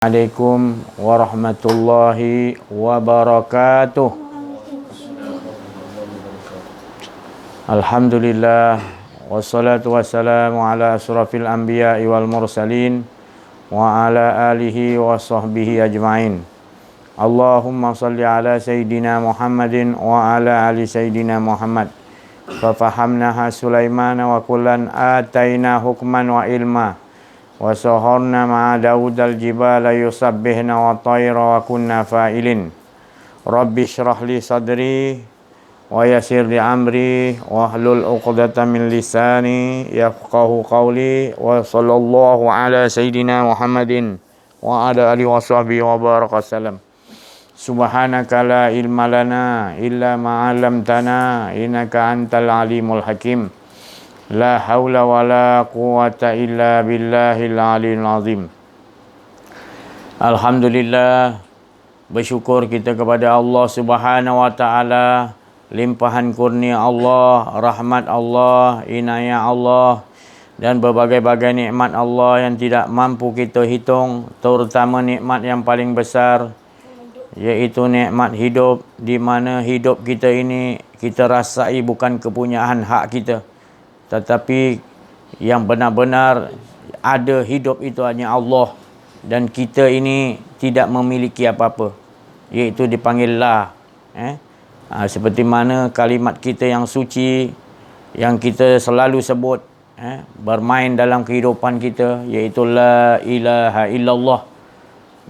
Assalamualaikum warahmatullahi wabarakatuh. Alhamdulillah wassalatu wassalamu ala asrafil anbiya'i wal mursalin wa ala alihi wa sahbihi ajma'in. Allahumma salli ala sayyidina Muhammadin wa ala ali sayyidina Muhammad. Fafahamnaha Sulaimana wa kullan ataina hukman wa ilma. Wa saharna ma'a Daud al-jibala yusabbihna wa tayra wa kunna fa'ilin. Rabbi syrah li sadri wa yasir li amri wa hlul uqdatan min lisani yafqahu qawli wa sallallahu ala sayyidina Muhammadin wa ala alihi wa sahbihi wa baraka salam. Subhanaka la ilma lana illa ma 'allamtana innaka antal alimul hakim. La haula wa la quwata illa billahil aliyil azim. Alhamdulillah, bersyukur kita kepada Allah Subhanahu wa taala, limpahan kurnia Allah, rahmat Allah, inayah Allah dan berbagai-bagai nikmat Allah yang tidak mampu kita hitung, terutama nikmat yang paling besar iaitu nikmat hidup, di mana hidup kita ini kita rasai bukan kepunyaan hak kita, tetapi yang benar-benar ada hidup itu hanya Allah, dan kita ini tidak memiliki apa-apa, iaitu dipanggil la. Seperti mana kalimat kita yang suci yang kita selalu sebut bermain dalam kehidupan kita, iaitu la ilaha illallah.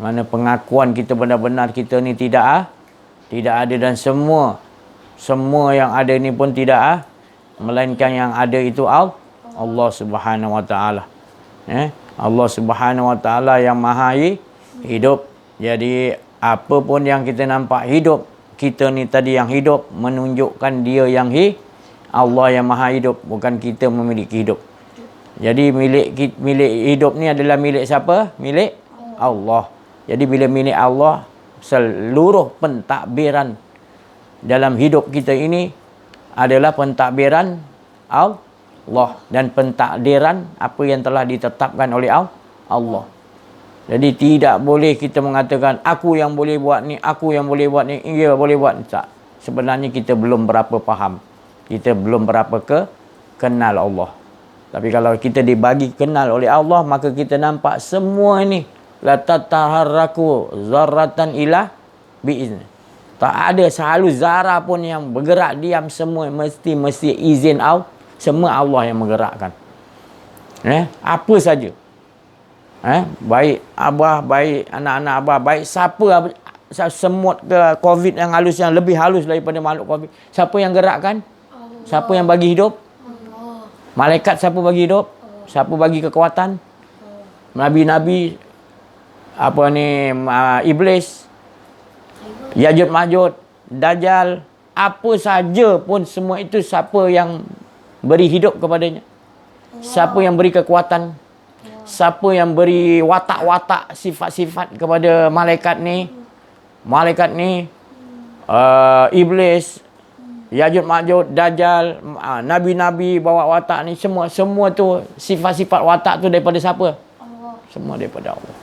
Mana pengakuan kita benar-benar kita ni tidak ada, dan semua yang ada ni pun tidak melainkan yang ada itu Allah Subhanahu wa taala. Allah Subhanahu wa taala yang maha hidup. Jadi apa pun yang kita nampak hidup, kita ni tadi yang hidup, menunjukkan dia yang Allah yang maha hidup, bukan kita memiliki hidup. Jadi milik hidup ni adalah milik siapa? Milik Allah. Jadi bila milik Allah, seluruh pentadbiran dalam hidup kita ini adalah pentadbiran Allah dan pentakdiran apa yang telah ditetapkan oleh Allah. Jadi tidak boleh kita mengatakan aku yang boleh buat ni, aku yang boleh buat ni, ia boleh buat. Tak. Sebenarnya kita belum berapa faham. Kita belum berapa kenal Allah. Tapi kalau kita dibagi kenal oleh Allah, maka kita nampak semua ini la tataharraku zarratan ila bi'izni. Tak ada selalu zarah pun yang bergerak diam, semua mesti izin Allah. Semua Allah yang menggerakkan. Apa saja. Baik abah, baik anak-anak abah, baik siapa, semut ke COVID yang halus, yang lebih halus daripada makhluk COVID. Siapa yang gerakkan? Allah. Siapa yang bagi hidup? Allah. Malaikat siapa bagi hidup? Allah. Siapa bagi kekuatan? Allah. Nabi-nabi, iblis, Yajud Majud, Dajjal, apa saja pun semua itu siapa yang beri hidup kepadanya? Allah. Siapa yang beri kekuatan? Allah. Siapa yang beri watak-watak, sifat-sifat kepada malaikat ni? Malaikat ni, iblis, Yajud Majud, Dajjal, nabi-nabi bawa watak ni, semua tu sifat-sifat watak tu daripada siapa? Allah. Semua daripada Allah.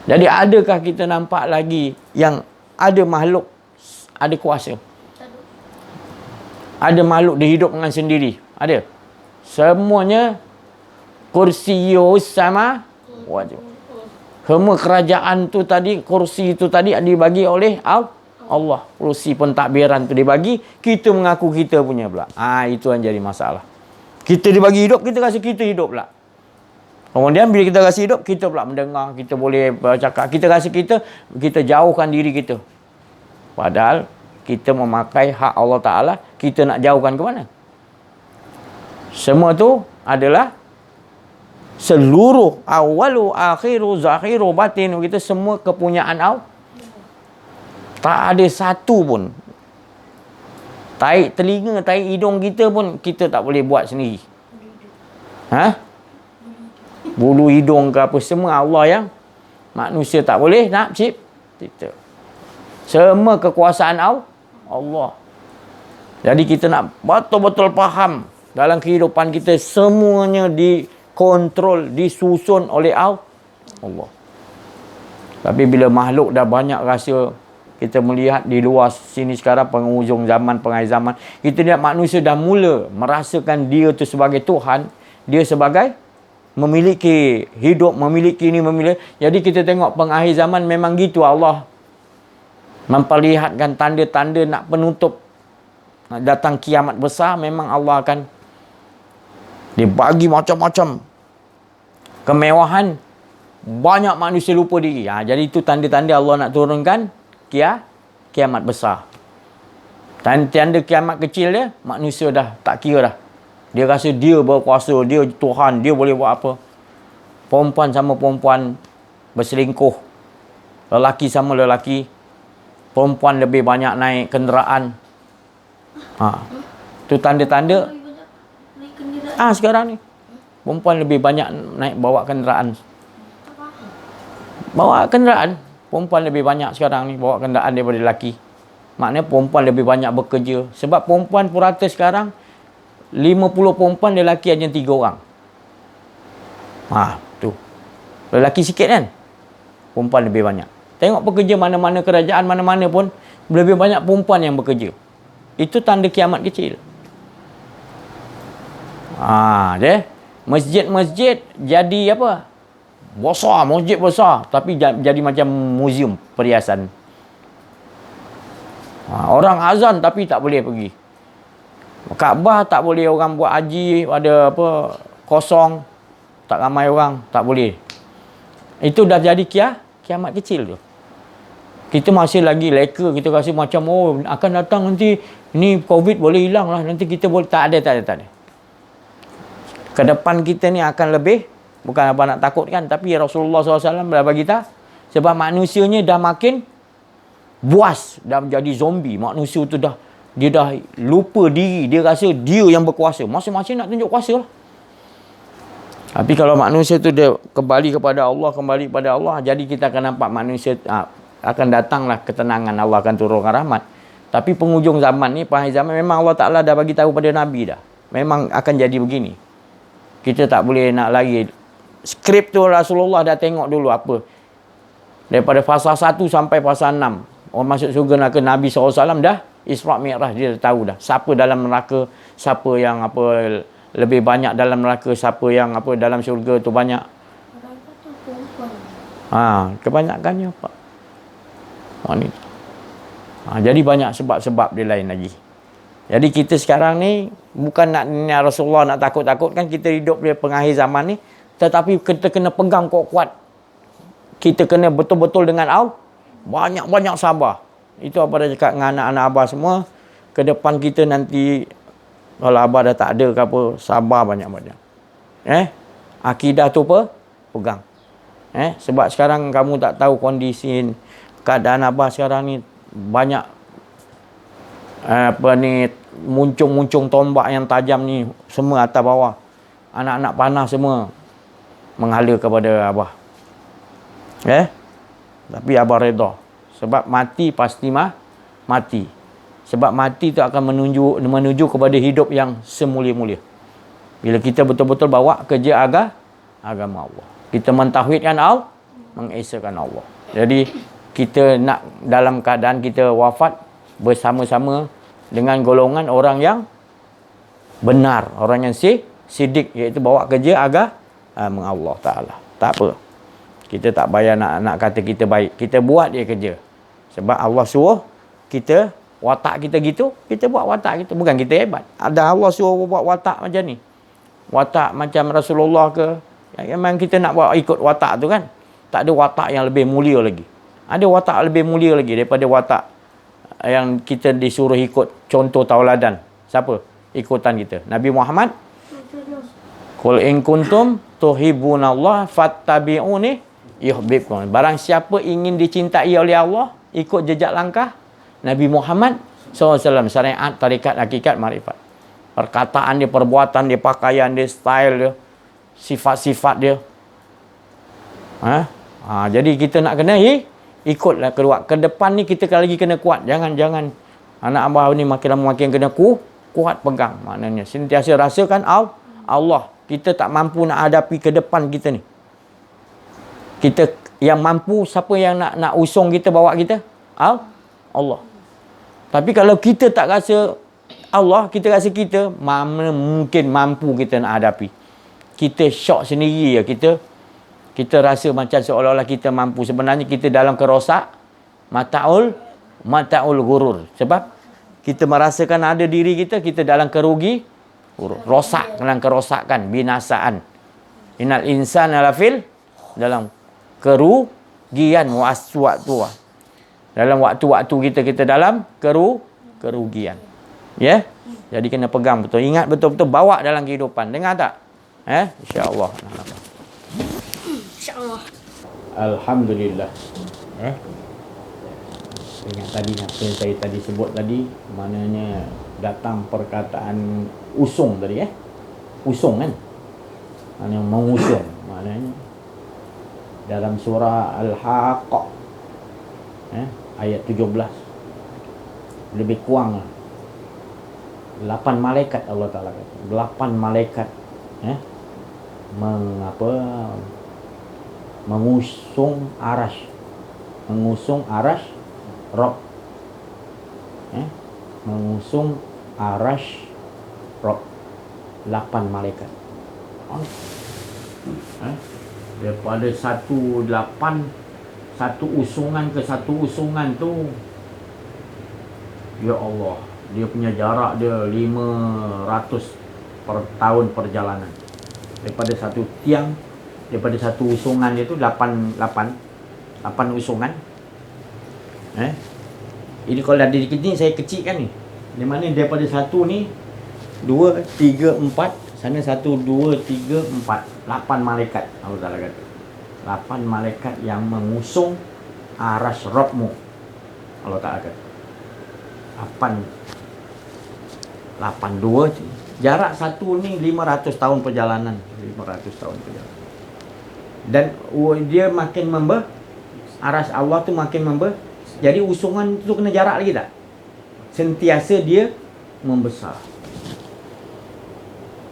Jadi adakah kita nampak lagi yang ada makhluk ada kuasa? Ada makhluk dia hidup dengan sendiri? Ada? Semuanya kursiyus sama wajib. Semua kerajaan tu tadi, kursi tu tadi dibagi oleh Allah. Kursi pentadbiran tu dibagi, kita mengaku kita punya pula. Itu yang jadi masalah. Kita dibagi hidup, kita rasa kita hidup pula. Kemudian bila kita rasa hidup, kita pula mendengar, kita boleh bercakap, kita rasa kita jauhkan diri kita. Padahal kita memakai hak Allah Ta'ala, kita nak jauhkan ke mana? Semua tu adalah seluruh awalu, akhiru, zakhiru, batinu, kita semua kepunyaan Allah. Tak ada satu pun. Taik telinga, taik hidung kita pun kita tak boleh buat sendiri. Bulu hidung ke apa, semua Allah yang manusia tak boleh nak cipta. Semua kekuasaan Allah. Jadi kita nak betul-betul faham dalam kehidupan kita, semuanya dikontrol, disusun oleh Allah. Tapi bila makhluk dah banyak rasa, kita melihat di luar sini sekarang penghujung zaman, pengakhir zaman, kita lihat manusia dah mula merasakan dia tu sebagai Tuhan, dia sebagai memiliki hidup, memiliki ini, memiliki. Jadi kita tengok pengakhir zaman memang gitu, Allah memperlihatkan tanda-tanda nak penutup, nak datang kiamat besar. Memang Allah akan dibagi macam-macam kemewahan, banyak manusia lupa diri. Jadi itu tanda-tanda Allah nak turunkan kiamat besar. Tanda kiamat kecil dia, manusia dah tak kira dah. Dia rasa dia berkuasa, dia Tuhan, dia boleh buat apa. Perempuan sama perempuan berselingkuh, lelaki sama lelaki, perempuan lebih banyak naik kenderaan. Tu tanda-tanda. Sekarang ni perempuan lebih banyak naik bawa kenderaan. Perempuan lebih banyak sekarang ni bawa kenderaan daripada lelaki. Maknanya perempuan lebih banyak bekerja. Sebab perempuan purata sekarang 50 perempuan, lelaki hanya 3 orang. Tu. Lelaki sikit kan? Perempuan lebih banyak. Tengok pekerja mana-mana kerajaan, mana-mana pun lebih banyak perempuan yang bekerja. Itu tanda kiamat kecil. Masjid-masjid jadi apa? Besar, masjid besar. Tapi jadi macam muzium perhiasan. Orang azan tapi tak boleh pergi. Kaabah tak boleh orang buat haji, ada apa, kosong. Tak ramai orang, tak boleh. Itu dah jadi kiamat kecil tu. Kita masih lagi leka, kita rasa macam akan datang nanti, ni COVID boleh hilang lah, nanti kita boleh. Tak ada. Ke depan kita ni akan lebih, bukan apa nak takutkan, tapi Rasulullah SAW dah bagi tahu, sebab manusianya dah makin buas, dah menjadi zombie. Manusia tu dia dah lupa diri, dia rasa dia yang berkuasa. Masing-masing nak tunjuk kuasa lah. Tapi kalau manusia tu dia kembali kepada Allah, jadi kita akan nampak manusia akan datanglah ketenangan, Allah akan turunkan rahmat. Tapi penghujung zaman ni, pengakhir zaman, memang Allah Ta'ala dah bagi tahu pada Nabi dah. Memang akan jadi begini. Kita tak boleh nak lagi. Skrip tu Rasulullah dah tengok dulu apa. Daripada fasa 1 sampai fasa 6. Orang masuk syurga neraka, Nabi SAW dah Isra' Mi'raj, dia dah tahu dah. Siapa dalam neraka, siapa yang apa lebih banyak dalam neraka, siapa yang apa dalam syurga tu banyak. Kebanyakannya apa? Wanita. Jadi banyak sebab-sebab dia lain lagi. Jadi kita sekarang ni bukan nak Rasulullah nak takut-takutkan kita hidup di pengakhir zaman ni, tetapi kita kena pegang kuat-kuat. Kita kena betul-betul dengan Allah, banyak-banyak sabar. Itu apa dah cakap dengan anak-anak abah semua. Ke depan kita nanti, kalau abah dah tak ada ke apa, sabar banyak-banyak. Akidah tu apa? Pegang. Sebab sekarang kamu tak tahu kondisi keadaan abah sekarang ni, banyak muncung tombak yang tajam ni, semua atas bawah. Anak-anak panah semua menghala kepada abah. Tapi abah redha. Sebab mati pasti mati. Sebab mati tu akan menuju kepada hidup yang semulia-mulia. Bila kita betul-betul bawa kerja agama Allah. Kita mentauhidkan Allah, mengesakan Allah. Jadi kita nak dalam keadaan kita wafat bersama-sama dengan golongan orang yang benar, orang yang sidik, iaitu bawa kerja agama Allah Ta'ala. Tak apa. Kita tak payah nak kata kita baik. Kita buat dia kerja. Sebab Allah suruh kita, watak kita gitu, kita buat watak kita. Bukan kita hebat. Ada Allah suruh buat watak macam ni. Watak macam Rasulullah ke. Memang kita nak buat ikut watak tu kan. Tak ada watak yang lebih mulia lagi. Ada watak lebih mulia lagi daripada watak yang kita disuruh ikut. Contoh tauladan. Siapa? Ikutan kita. Nabi Muhammad. Qul in kuntum tuhibbunallah fattabi'uni yuhibbukum. Barang siapa ingin dicintai oleh Allah, ikut jejak langkah Nabi Muhammad SAW. Syariat, tarikat, hakikat, makrifat. Perkataan dia, perbuatan dia, pakaian dia, style dia, sifat-sifat dia. Jadi kita nak kena ikutlah keluar. Ke depan ni kita lagi kena kuat. Jangan anak abah ni makin lama makin kena kuat pegang. Maknanya sentiasa rasakan Allah. Kita tak mampu nak hadapi ke depan kita ni. Kita yang mampu, siapa yang nak usung kita, bawa kita? Allah. Tapi kalau kita tak rasa Allah, kita rasa kita, mana mungkin mampu kita nak hadapi. Kita syok sendiri ya, kita rasa macam seolah-olah kita mampu. Sebenarnya kita dalam kerosak, mata'ul ghurur. Sebab kita merasakan ada diri kita dalam rosak, dalam kerosakan, binasaan. Innal insana lafil, dalam kerugian waktu. Dalam waktu-waktu kita dalam kerugian. Ya? Jadi kena pegang betul. Ingat betul-betul, bawa dalam kehidupan. Dengar tak? InsyaAllah. InsyaAllah. Alhamdulillah. Ingat tadi apa yang saya tadi sebut tadi, maknanya datang perkataan usung tadi usung kan, maknanya mengusung, maknanya dalam surah Al-Haqqah ayat 17 lebih kurang 8 malaikat Allah Ta'ala kata, 8 malaikat mengusung arash Rob, mengusung arash Rob, 8 malaikat. Daripada satu usungan ke satu usungan tu, ya Allah, dia punya jarak dia 500 tahun perjalanan. Daripada satu tiang, daripada satu usungan dia tu 8 usungan. Ini kalau dah di ni saya kecilkan ni. Di mana daripada satu ni 2, 3, 4, sana 1, 2, 3, 4, 8 malaikat Allah Ta'ala kata. 8 malaikat yang mengusung arash Rabbmu. Allah Ta'ala kata. 82 jarak satu ni 500 tahun perjalanan. 500 tahun perjalanan. Dan dia makin arash Allah tu makin jadi usungan tu kena jarak lagi tak? Sentiasa dia membesar.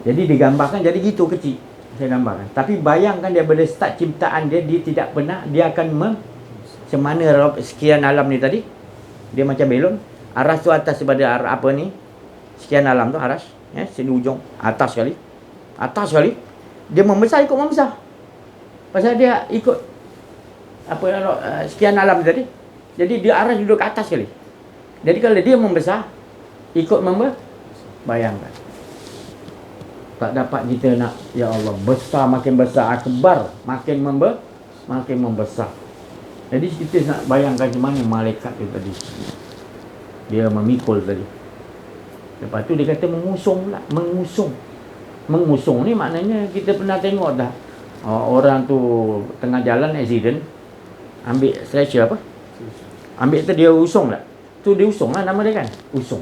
Jadi digambarkan jadi gitu kecil. Saya gambarkan. Tapi bayangkan daripada start ciptaan dia tidak pernah, dia akan semana sekian alam ni tadi, dia macam belon. Aras tu atas daripada apa ni? Sekian alam tu aras, sini ujung atas sekali. Dia membesar, ikut membesar. Pasal dia ikut sekian alam tadi. Jadi dia aras duduk ke atas sekali. Jadi kalau dia membesar, ikut bayangkan. Tak dapat kita nak, ya Allah, besar makin besar, akbar makin membesar. Jadi kita nak bayangkan macam mana malaikat tu tadi. Dia memikul tadi. Lepas tu dia kata mengusung pula. Mengusung ni maknanya kita pernah tengok dah. Orang tu tengah jalan accident, ambil stretcher apa? Ambil tu dia usung tak? Tu dia usung lah nama dia kan? Usung.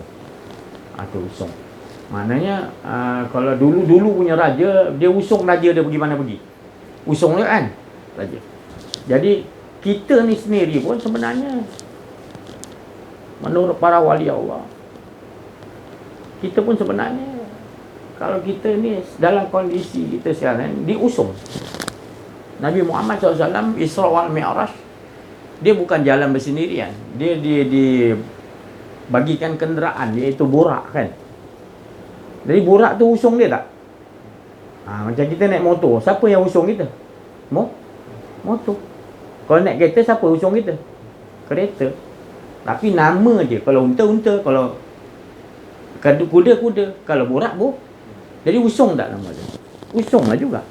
Tu usung. Maknanya kalau dulu punya raja, dia usung raja dia pergi mana pergi. Usung dia kan? Raja. Jadi kita ni sendiri pun sebenarnya menurut para wali Allah, kita pun sebenarnya kalau kita ni dalam kondisi kita sekarang diusung. Nabi Muhammad SAW Isra wal Mi'raj, dia bukan jalan bersendirian. Dia bagikan kenderaan, iaitu burak kan. Jadi burak tu usung dia tak? Macam kita naik motor, siapa yang usung kita? Motor. Kalau naik kereta, siapa usung kita? Kereta. Tapi nama je. Kalau unta, kalau kuda, kalau burak jadi usung tak nama dia? Usung lah juga.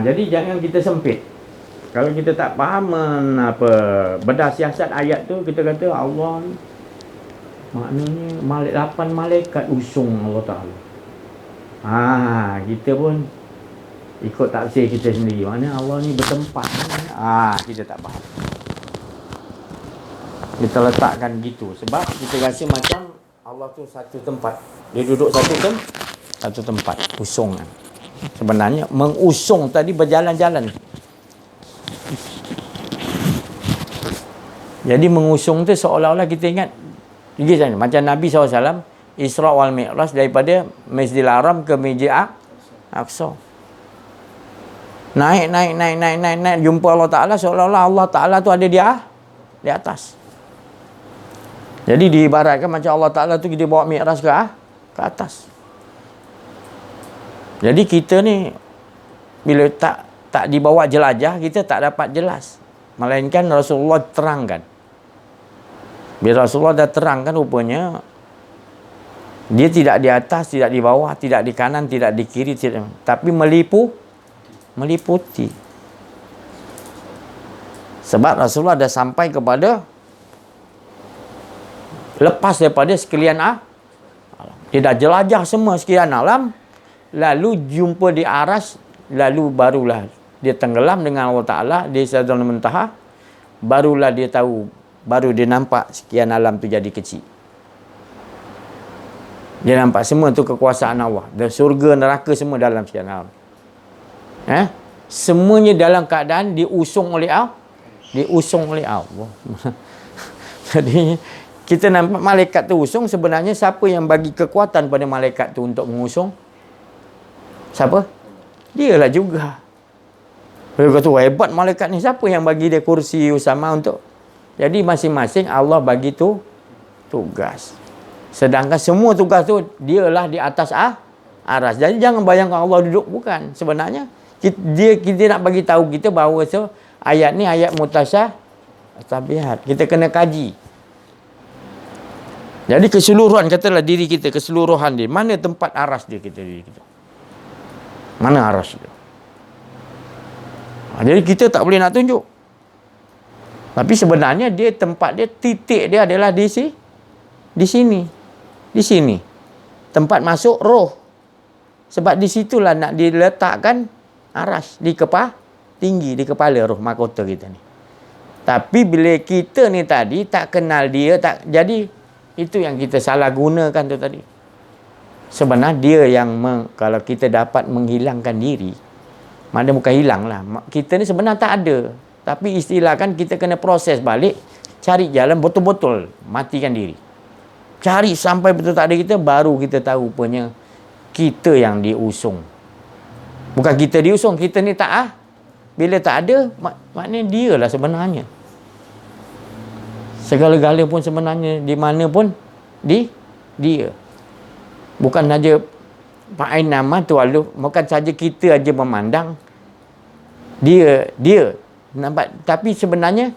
Jadi jangan kita sempit. Kalau kita tak faham bedah siasat ayat tu, kita kata Allah ni maknanya 8 malaikat usung Allah Ta'ala. Kita pun ikut tafsir kita sendiri. Mana Allah ni bertempat. Kita tak faham. Kita letakkan gitu. Sebab kita rasa macam Allah tu satu tempat. Dia duduk satu tempat. Usung. Sebenarnya mengusung tadi berjalan-jalan. Jadi mengusung tu seolah-olah kita ingat macam Nabi SAW Isra wal Mi'raj daripada Masjidil Haram ke Masjid Aqsa. naik, jumpa Allah Ta'ala, seolah-olah Allah Ta'ala tu ada di atas. Jadi diibaratkan macam Allah Ta'ala tu dia bawa Mi'raj ke atas. Jadi kita ni bila tak dibawa jelajah, kita tak dapat jelas. Melainkan Rasulullah terangkan. Bila Rasulullah dah terangkan, rupanya dia tidak di atas, tidak di bawah, tidak di kanan, tidak di kiri, tapi meliputi. Sebab Rasulullah dah sampai kepada lepas daripada sekalian alam. Dia dah jelajah semua sekalian alam, lalu jumpa di aras, lalu barulah dia tenggelam dengan Allah Ta'ala di Sidratul Muntaha, barulah dia tahu, baru dia nampak sekian alam tu jadi kecil. Dia nampak semua tu kekuasaan Allah, dan surga neraka semua dalam sekian alam. Semuanya dalam keadaan diusung oleh Allah. Jadi kita nampak malaikat tu usung, sebenarnya siapa yang bagi kekuatan pada malaikat tu untuk mengusung? Siapa? Dialah juga. Dia kata, hebat malaikat ni, siapa yang bagi dia kursi Usama untuk? Jadi masing-masing Allah bagi tu tugas. Sedangkan semua tugas tu dialah di atas aras. Jadi jangan bayangkan Allah duduk, bukan. Sebenarnya kita nak bagi tahu kita bahawa ayat ni ayat mutasyabihat. Kita kena kaji. Jadi keseluruhan, katalah diri kita, keseluruhan dia, mana tempat aras dia, diri kita? Mana aras dia? Jadi kita tak boleh nak tunjuk. Tapi sebenarnya dia, tempat dia, titik dia adalah di sini. Di sini. Tempat masuk roh. Sebab di situlah nak diletakkan aras, di tinggi, di kepala roh mahkota kita ni. Tapi bila kita ni tadi tak kenal dia, jadi itu yang kita salah gunakan tu tadi. Sebenarnya dia yang kalau kita dapat menghilangkan diri, mana bukan hilang lah, kita ni sebenarnya tak ada, tapi istilahkan kita kena proses balik, cari jalan betul-betul matikan diri, cari sampai betul tak ada kita, baru kita tahu rupanya kita yang diusung, bukan kita diusung. Kita ni bila tak ada, maknanya dia lah sebenarnya. Segala-gala pun sebenarnya di mana pun dia. Bukan saja Pak Ain nama tu lalu, bukan saja kita aja memandang dia nampak, tapi sebenarnya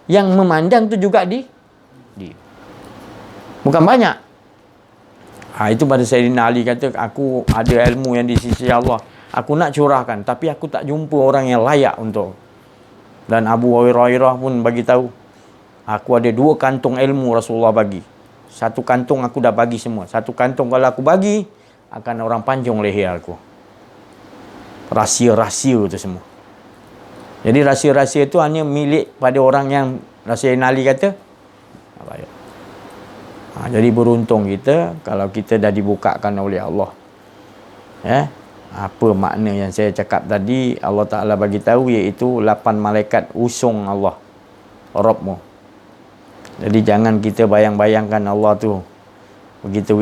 yang memandang tu juga dia. Bukan banyak. Itu pada Sayyidina Ali kata, aku ada ilmu yang di sisi Allah, aku nak curahkan, tapi aku tak jumpa orang yang layak untuk. Dan Abu Hurairah pun bagi tahu, aku ada 2 kantong ilmu Rasulullah bagi. 1 kantong aku dah bagi semua. 1 kantong kalau aku bagi, akan orang panjang leher aku. Rahsia-rahsia tu semua. Jadi rahsia-rahsia tu hanya milik pada orang yang Sayyidina Ali kata. Jadi beruntung kita kalau kita dah dibukakan oleh Allah. Apa makna yang saya cakap tadi, Allah Ta'ala bagi tahu, iaitu 8 malaikat usung Allah, Rabbmu. Jadi jangan kita bayang-bayangkan Allah tu begitu,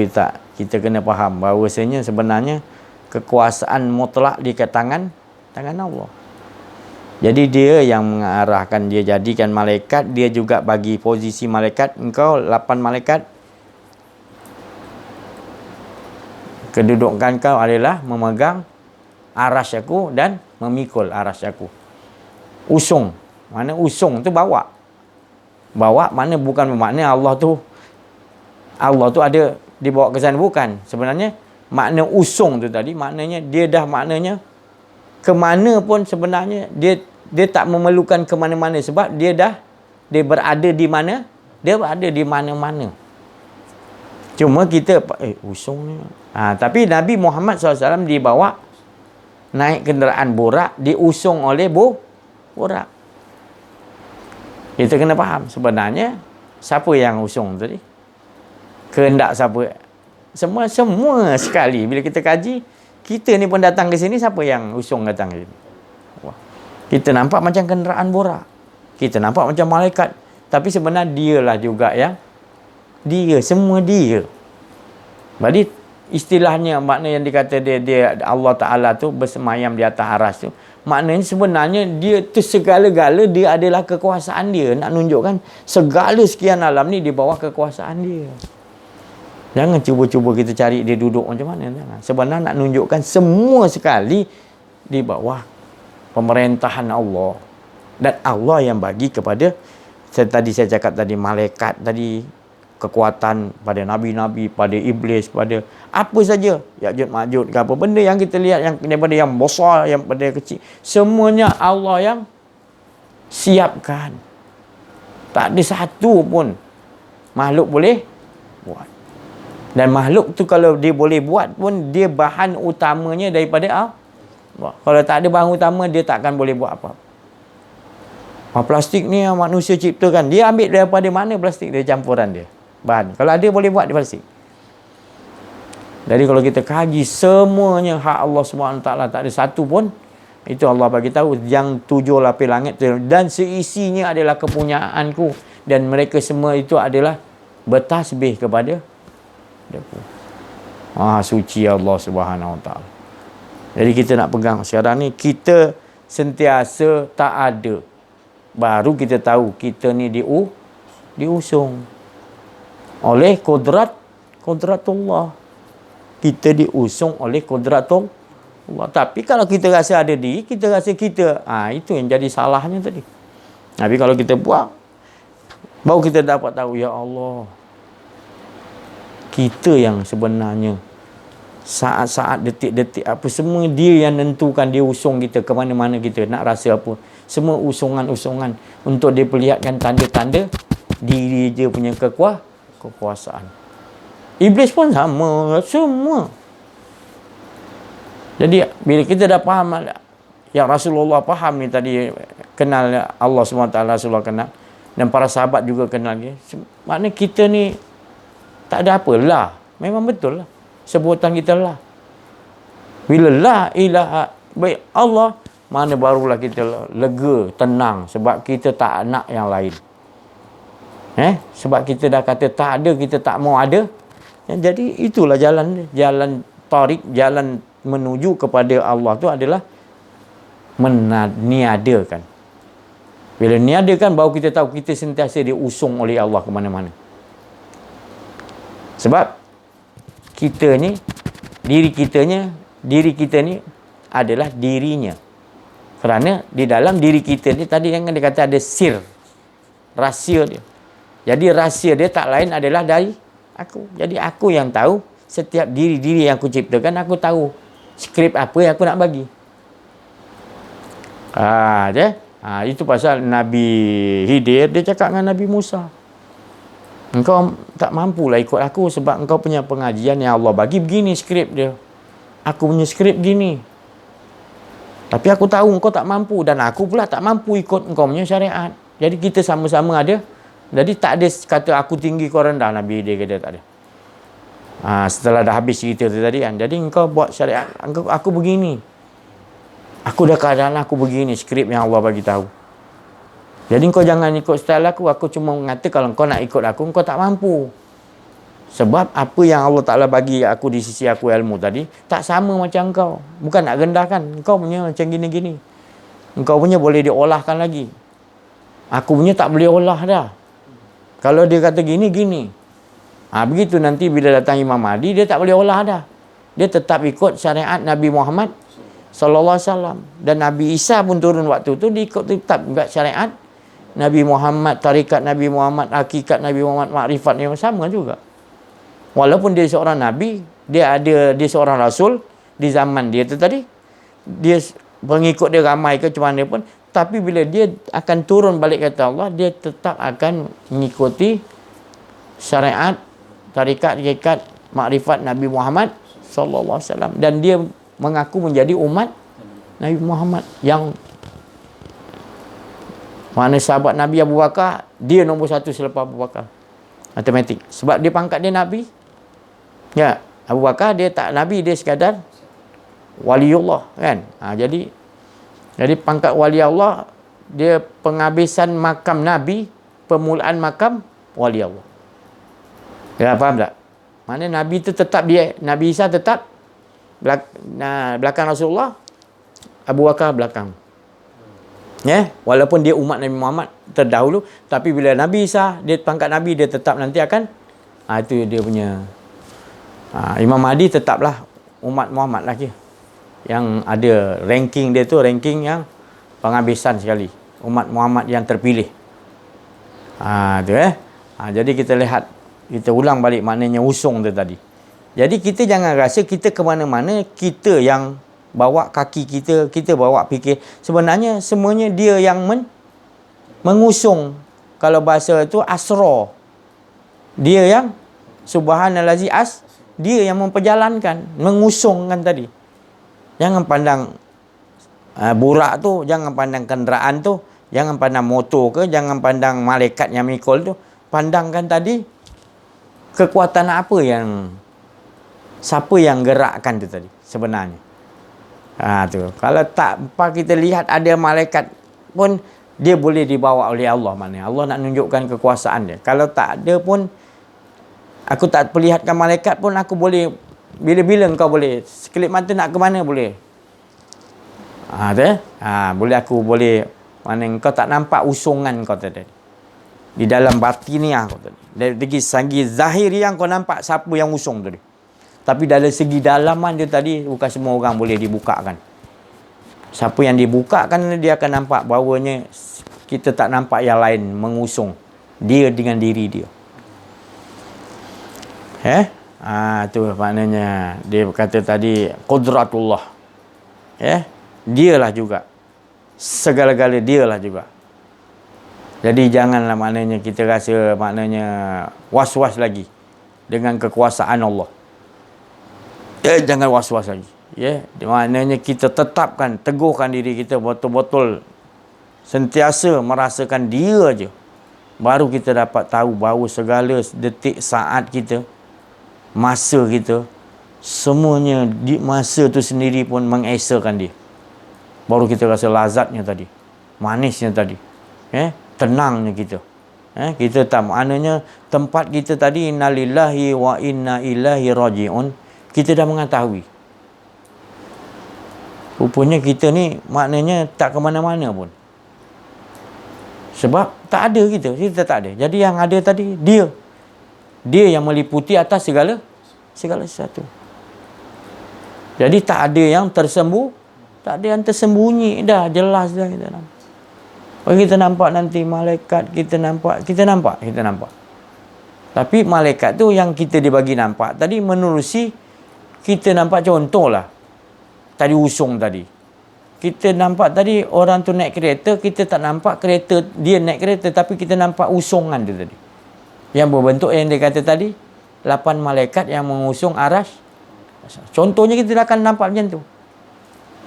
kita kena faham bahawasanya sebenarnya kekuasaan mutlak di tangan Allah. Jadi dia yang mengarahkan, dia jadikan malaikat, dia juga bagi posisi malaikat. Engkau 8 malaikat, kedudukan kau adalah memegang aras aku dan memikul aras aku. Usung, mana usung tu bawa mana bukan bermakna Allah tu ada dibawa ke sana, bukan. Sebenarnya makna usung tu tadi maknanya dia dah, maknanya ke mana pun sebenarnya dia tak memerlukan ke mana-mana, sebab dia berada di mana, dia berada di mana-mana. Cuma kita usung ni. Tapi Nabi Muhammad SAW dibawa naik kenderaan borak, diusung oleh borak. Kita kena faham sebenarnya siapa yang usung tadi, kehendak siapa. Semua sekali bila kita kaji, kita ni pun datang ke sini, siapa yang usung datang ke sini? Kita nampak macam kenderaan borak, kita nampak macam malaikat, tapi sebenarnya dialah juga yang semua dia. Jadi istilahnya, makna yang dikata dia Allah Ta'ala tu bersemayam di atas aras tu, Maknanya sebenarnya dia tu segala-gala dia adalah kekuasaan dia. Nak tunjukkan segala sekian alam ni di bawah kekuasaan dia. Jangan cuba-cuba kita cari dia duduk macam mana. Jangan. Sebenarnya nak tunjukkan semua sekali di bawah pemerintahan Allah. Dan Allah yang bagi kepada, tadi saya cakap tadi, malaikat tadi, kekuatan pada nabi-nabi, pada iblis, pada apa saja, Ya'juj Ma'juj ke apa benda yang kita lihat, yang daripada yang besar, yang pada kecil, semuanya Allah yang siapkan. Tak ada satu pun makhluk boleh buat. Dan makhluk tu kalau dia boleh buat pun, dia bahan utamanya daripada Allah. Kalau tak ada bahan utama, dia takkan boleh buat apa-apa. Plastik ni yang manusia ciptakan, dia ambil daripada mana plastik dia, campuran dia, bahan. Kalau ada boleh buat di plastik. Jadi kalau kita kaji semuanya hak Allah SWT, tak ada satu pun, itu Allah bagi tahu yang 7 lapis langit dan seisinya adalah kepunyaanku, dan mereka semua itu adalah bertasbih kepada aku. Suci Allah SWT. Jadi kita nak pegang sekarang ni, kita sentiasa tak ada, baru kita tahu kita ni diusung oleh kodratullah. Kita diusung oleh kodratullah. Tapi kalau kita rasa ada diri, kita rasa kita, itu yang jadi salahnya tadi. Tapi kalau kita buat, baru kita dapat tahu, ya Allah, kita yang sebenarnya saat-saat, detik-detik apa semua, dia yang nentukan, dia usung kita ke mana-mana kita nak rasa apa. Semua usungan-usungan untuk dia perlihatkan tanda-tanda diri dia punya kekuasaan. Iblis pun sama, semua. Jadi bila kita dah faham yang Rasulullah faham ni tadi, kenal Allah SWT, Rasulullah kenal, dan para sahabat juga kenal dia, maknanya kita ni tak ada apa lah. Memang betul lah sebutan kita lah. Bila la ilaha baik Allah, mana barulah kita lega, tenang, sebab kita tak nak yang lain. Sebab kita dah kata tak ada, kita tak mau ada. Jadi itulah jalan tarik, jalan menuju kepada Allah tu adalah meniadakan. Bila niadakan, baru kita tahu kita sentiasa diusung oleh Allah ke mana-mana. Sebab kita ni, diri kita ni adalah dirinya. Kerana di dalam diri kita ni, tadi yang dia kata ada sir, rahsia dia. Jadi rahsia dia tak lain adalah dari aku. Jadi aku yang tahu setiap diri-diri yang aku ciptakan, aku tahu skrip apa yang aku nak bagi. Itu pasal Nabi Khidir, dia cakap dengan Nabi Musa, engkau tak mampulah ikut aku sebab engkau punya pengajian yang Allah bagi begini skrip dia. Aku punya skrip gini. Tapi aku tahu engkau tak mampu, dan aku pula tak mampu ikut engkau punya syariat. Jadi kita sama-sama ada. Jadi tak ada kata aku tinggi kau rendah. Nabi dia kata tak ada. Setelah dah habis cerita tu tadi kan. Jadi engkau buat syariat, aku begini. Aku dah keadaan aku begini, skrip yang Allah bagi tahu. Jadi kau jangan ikut style aku cuma mengata kalau kau nak ikut aku, kau tak mampu. Sebab apa yang Allah Ta'ala bagi aku di sisi aku ilmu tadi, tak sama macam kau. Bukan nak rendahkan, kau punya macam gini-gini. Kau punya boleh diolahkan lagi. Aku punya tak boleh olah dah. Kalau dia kata gini, gini. Begitu nanti bila datang Imam Mahdi, dia tak boleh olah dah. Dia tetap ikut syariat Nabi Muhammad sallallahu alaihi wasallam. Dan Nabi Isa pun turun waktu tu, dia ikut tetap juga syariat Nabi Muhammad, tarikat Nabi Muhammad, hakikat Nabi Muhammad, makrifat yang sama juga. Walaupun dia seorang Nabi, dia seorang Rasul di zaman dia tu tadi, dia pengikut dia ramai ke macam mana pun, tapi bila dia akan turun balik kata Allah, dia tetap akan mengikuti syariat, tarikat, hakikat, makrifat Nabi Muhammad sallallahu alaihi wasallam, dan dia mengaku menjadi umat Nabi Muhammad. Yang mana sahabat Nabi Abu Bakar, dia nombor satu selepas Abu Bakar. Matematik. Sebab dia pangkat dia Nabi. Ya, Abu Bakar dia tak Nabi, dia sekadar waliullah kan. Jadi pangkat wali Allah, dia penghabisan makam Nabi, permulaan makam wali Allah. Ya, faham tak? Mana Nabi tu tetap dia, Nabi Isa tetap belakang Rasulullah, Abu Bakar belakang. Walaupun dia umat Nabi Muhammad terdahulu, tapi bila Nabi Isa dia pangkat Nabi, dia tetap nanti akan itu dia punya Imam Mahdi tetaplah umat Muhammad lagi. Yang ada ranking dia tu ranking yang penghabisan sekali. Umat Muhammad yang terpilih. Jadi kita lihat, kita ulang balik maknanya usung tu tadi. Jadi kita jangan rasa kita ke mana-mana, kita yang bawa kaki kita, kita bawa fikir. Sebenarnya semuanya dia yang mengusung. Kalau bahasa itu asra. Dia yang subhanallazi dia yang memperjalankan, mengusungkan tadi. Jangan pandang burak tu, jangan pandang kenderaan tu, jangan pandang motor ke, jangan pandang malaikat yang mikul tu. Pandangkan tadi kekuatan apa yang, siapa yang gerakkan tu tadi sebenarnya. Tu. Kalau tak kita lihat ada malaikat pun, dia boleh dibawa oleh Allah. Maknanya Allah nak tunjukkan kekuasaan dia. Kalau tak ada pun, aku tak perlihatkan malaikat pun, aku boleh, bila-bila kau boleh, sekelip mata nak ke mana boleh. Boleh, aku boleh, mana kau tak nampak usungan kau tadi. Di dalam batiniah kau tadi. Dari segi zahiri yang kau nampak siapa yang usung tadi. Tapi dari segi dalaman dia tadi, bukan semua orang boleh dibukakan. Siapa yang dibukakan, dia akan nampak bahawanya kita tak nampak yang lain mengusung dia dengan diri dia. Tu maknanya dia kata tadi qudratullah. Dialah juga. Segala-gala dialah juga. Jadi janganlah maknanya kita rasa maknanya was-was lagi dengan kekuasaan Allah. Jangan was-was lagi. Maknanya kita tetapkan, teguhkan diri kita betul-betul sentiasa merasakan dia aja. Baru kita dapat tahu bahawa segala detik saat kita, masa kita, semuanya di masa tu sendiri pun mengesakan dia. Baru kita rasa lazatnya tadi, manisnya tadi, tenangnya kita. Kita tak, maknanya tempat kita tadi, innalillahi wa inna ilaihi raji'un, kita dah mengetahui. Rupanya kita ni maknanya tak ke mana-mana pun. Sebab tak ada kita tak ada. Jadi yang ada tadi dia yang meliputi atas segala sesuatu. Jadi tak ada yang tersembunyi, dah jelas dah kita nampak. Kalau kita nampak nanti malaikat, kita nampak. Tapi malaikat tu yang kita dibagi nampak tadi menerusi kita nampak. Contohlah tadi usung tadi, kita nampak tadi orang tu naik kereta, kita tak nampak kereta dia naik kereta, tapi kita nampak usungan dia tadi yang berbentuk yang dia kata tadi 8 malaikat yang mengusung aras. Contohnya kita dah akan nampak macam tu.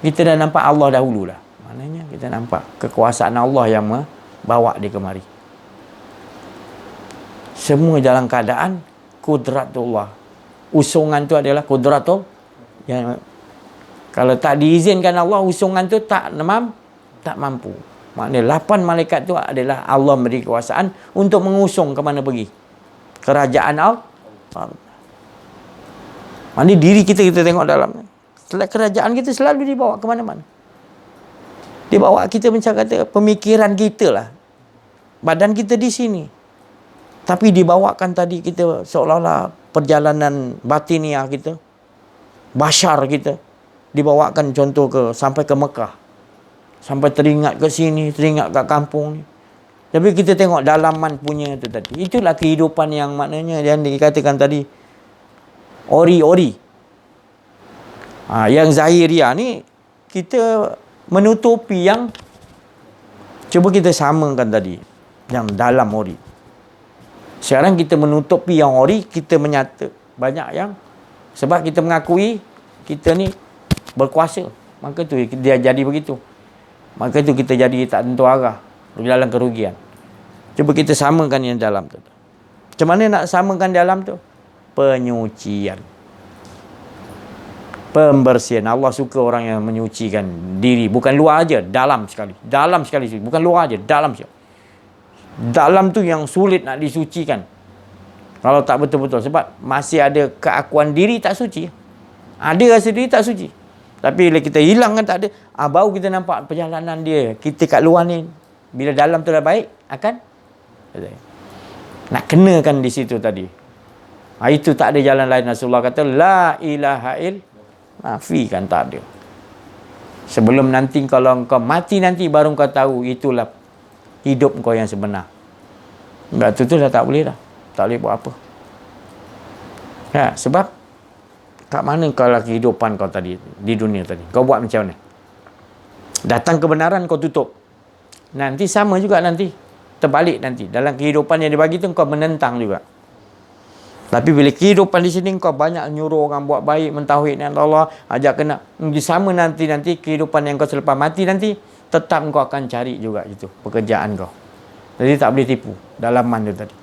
Kita dah nampak Allah dahululah. Maknanya kita nampak kekuasaan Allah yang membawa dia kemari. Semua dalam keadaan kudratullah. Usungan tu adalah kudratul yang kalau tak diizinkan Allah, usungan tu tak mampu. Maknanya 8 malaikat tu adalah Allah beri kekuasaan untuk mengusung ke mana pergi. Kerajaan Allah. Maknanya diri kita tengok dalam. Kerajaan kita selalu dibawa ke mana-mana. Dibawa kita macam kata pemikiran kita lah. Badan kita di sini. Tapi dibawakan tadi kita seolah-olah perjalanan batiniah kita, bashar kita, dibawakan contoh sampai ke Mekah. Sampai teringat ke sini, teringat kat kampung ni. Tapi kita tengok dalaman punya tu tadi. Itulah kehidupan yang maknanya yang dikatakan tadi ori-ori. Yang zahiriah ni kita menutupi yang cuba kita samakan tadi yang dalam ori. Sekarang kita menutupi yang ori, kita menyata banyak yang sebab kita mengakui kita ni berkuasa. Maka tu dia jadi begitu. Maka tu kita jadi tak tentu arah, dalam kerugian. Cuba kita samakan yang dalam tu. Macam mana nak samakan dalam tu? Penyucian. Pembersihan. Allah suka orang yang menyucikan diri. Bukan luar aja, dalam sekali. Dalam sekali. Bukan luar aja, dalam sekali. Dalam tu yang sulit nak disucikan. Kalau tak betul-betul. Sebab masih ada keakuan diri tak suci. Ada rasa diri tak suci. Tapi bila kita hilang kan tak ada, baru kita nampak perjalanan dia. Kita kat luar ni, bila dalam tu dah baik, akan nak kenakan di situ tadi. Itu tak ada jalan lain. Rasulullah kata, la ilaha nafikan, tak ada. Sebelum nanti kalau kau mati nanti, baru kau tahu itulah hidup kau yang sebenar. Sebab tu dah tak boleh dah. Tak boleh buat apa. Ya, sebab kat mana kau lah kehidupan kau tadi di dunia tadi? Kau buat macam mana? Datang kebenaran kau tutup. Nanti sama juga nanti. Terbalik nanti. Dalam kehidupan yang dibagi tu kau menentang juga. Tapi bila kehidupan di sini kau banyak nyuruh orang buat baik, mentauhidkan Allah, ajak kena. Sama nanti kehidupan yang kau selepas mati nanti, tetap kau akan cari juga itu pekerjaan kau. Jadi tak boleh tipu dalaman tu tadi.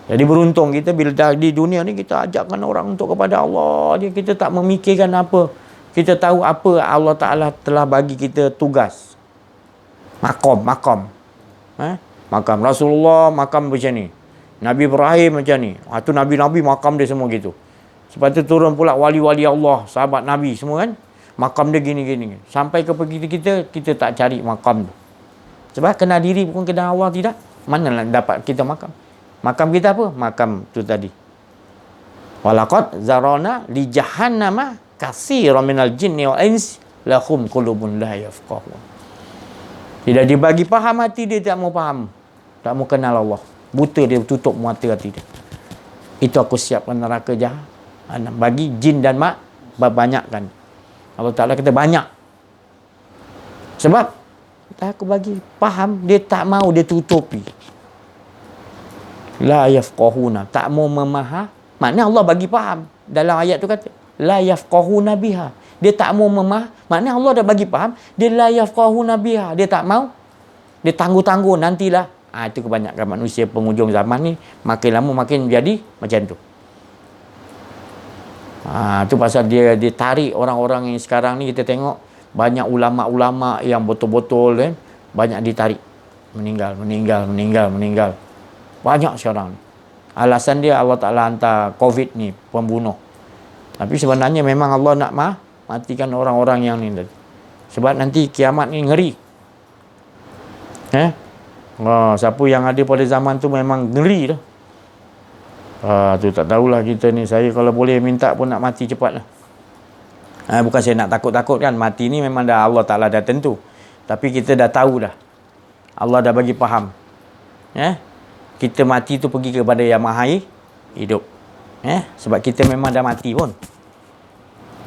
Jadi beruntung kita bila dah di dunia ni kita ajakkan orang untuk kepada Allah. Kita tak memikirkan apa. Kita tahu apa Allah Ta'ala telah bagi kita tugas. Makam. Makam Rasulullah, makam macam ni. Nabi Ibrahim macam ni. Tu Nabi-Nabi makam dia semua gitu. Sebab tu turun pula wali-wali Allah, sahabat Nabi semua kan. Makam dia gini-gini. Sampai ke kita tak cari makam tu. Sebab kenal diri bukan kenal Allah, tidak. Mana nak dapat kita makam? Makam kita apa? Makam tu tadi. Walaqad zarana li jahannama katsiran minal jinni wal ins lahum qulubun la yafqahun. Tidak dibagi faham hati dia, tak mau faham. Tak mau kenal Allah. Buta dia, tutup mata hati dia. Itu aku siapkan neraka jahanam bagi jin dan mak, banyakkan. Allah Ta'ala kata banyak. Sebab dah aku bagi faham, dia tak mau, dia tutupi. La yafqahuna, tak mau memaham. Maknanya Allah bagi faham. Dalam ayat tu kata la yafqahuna biha. Dia tak mau memaham. Maknanya Allah dah bagi faham, dia la yafqahuna biha. Dia tak mau. Dia tangguh-tangguh nantilah. Itu kebanyakan manusia penghujung zaman ni, makin lama makin jadi macam tu. Tu pasal dia tarik orang-orang yang sekarang ni. Kita tengok banyak ulama-ulama yang betul-betul kan, banyak ditarik. Meninggal. Banyak sekarang ni. Alasan dia Allah Ta'ala hantar COVID ni, pembunuh. Tapi sebenarnya memang Allah nak matikan orang-orang yang ni. Sebab nanti kiamat ni ngeri. Siapa yang ada pada zaman tu memang ngeri dah. Tu tak tahulah kita ni. Saya kalau boleh minta pun nak mati cepat lah. Bukan saya nak takut-takut kan. Mati ni memang dah Allah Ta'ala dah tentu. Tapi kita dah tahu dah. Allah dah bagi faham. Kita mati tu pergi kepada yang maha hidup. Sebab kita memang dah mati pun.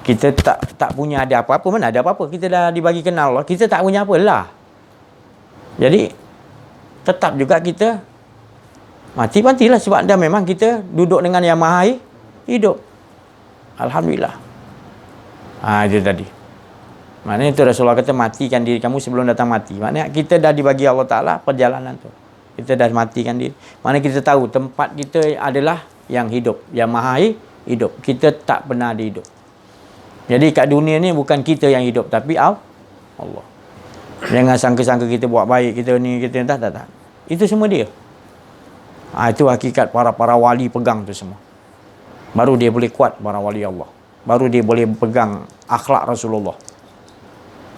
Kita tak punya ada apa-apa. Mana ada apa-apa. Kita dah dibagi kenal Allah. Kita tak punya apa lah. Jadi tetap juga kita matilah. Sebab dah memang kita duduk dengan yang maha hidup. Alhamdulillah. Itu tadi. Maknanya itu Rasulullah kata matikan diri kamu sebelum datang mati. Maknanya kita dah dibagi Allah Ta'ala perjalanan tu. Kita dah matikan diri. Mana kita tahu tempat kita adalah yang hidup, yang maha hidup. Kita tak pernah ada hidup. Jadi kat dunia ni bukan kita yang hidup, tapi Allah. Jangan sangka-sangka kita buat baik, kita ni, kita tak. Itu semua dia. Itu hakikat para wali pegang tu semua. Baru dia boleh kuat para wali Allah. Baru dia boleh pegang akhlak Rasulullah.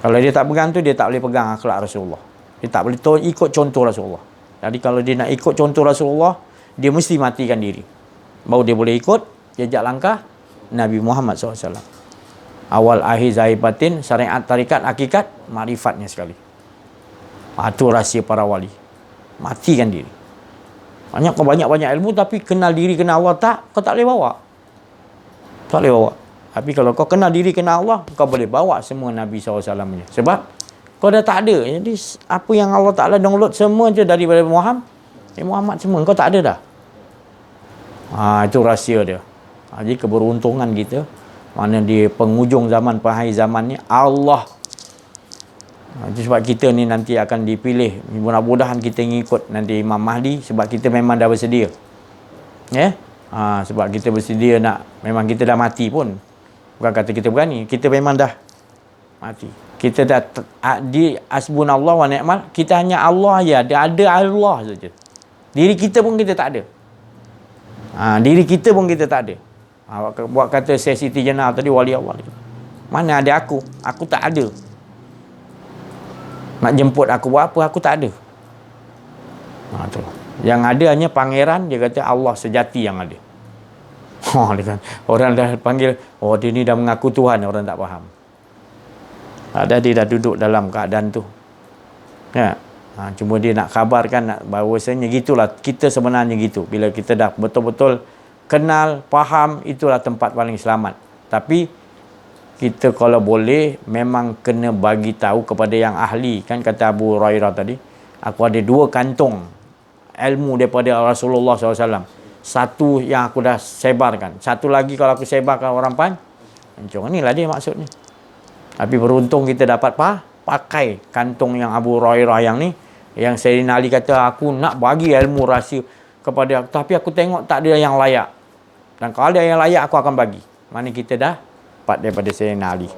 Kalau dia tak pegang tu, dia tak boleh pegang akhlak Rasulullah. Dia tak boleh ikut contoh Rasulullah. Jadi kalau dia nak ikut contoh Rasulullah, dia mesti matikan diri. Baru dia boleh ikut jejak langkah Nabi Muhammad SAW. Awal, akhir, zahir, batin, syariat, tarikat, hakikat, makrifatnya sekali. Itu rahsia para wali. Matikan diri. Banyak ilmu, tapi kenal diri, kenal Allah kau tak boleh bawa. Tak boleh bawa. Tapi kalau kau kenal diri, kenal Allah, kau boleh bawa semua Nabi SAW punya. Sebab kau dah tak ada. Jadi apa yang Allah Ta'ala download semua je daripada Muhammad semua. Kau tak ada dah. Itu rahsia dia. Jadi keberuntungan kita. Mana di penghujung zaman, pengakhir zaman ni, Allah. Itu sebab kita ni nanti akan dipilih. Mudah-mudahan kita ngikut nanti Imam Mahdi. Sebab kita memang dah bersedia. Sebab kita bersedia nak. Memang kita dah mati pun. Bukan kata kita berani. Kita memang dah mati. Kita dah di hasbunallah wa ni'mal. Kita hanya Allah je. Ada Allah saja. Diri kita pun kita tak ada. Diri kita pun kita tak ada. Buat kata Syekh Siti Jenar tadi, wali Allah. Mana ada aku? Aku tak ada. Nak jemput aku buat apa? Aku tak ada. Tu. Yang ada hanya pangeran, dia kata Allah sejati yang ada. Orang dah panggil, oh dia ni dah mengaku Tuhan, orang tak faham. Ada dia dah duduk dalam keadaan tu. Ya. Cuma dia nak khabarkan bahawasanya gitulah kita sebenarnya gitu. Bila kita dah betul-betul kenal, faham, itulah tempat paling selamat. Tapi kita kalau boleh memang kena bagi tahu kepada yang ahli. Kan kata Abu Hurairah tadi, aku ada 2 kantong ilmu daripada Rasulullah SAW. Satu yang aku dah sebarkan, satu lagi kalau aku sebarkan orang pancung. Inilah dia maksudnya. Tapi beruntung kita dapat pakai kantong yang Abu Hurairah yang ni, yang Sayyidina Ali kata aku nak bagi ilmu rahsia kepada aku, tapi aku tengok tak ada yang layak, dan kalau ada yang layak aku akan bagi. Mana kita dah dapat daripada Sayyidina Ali.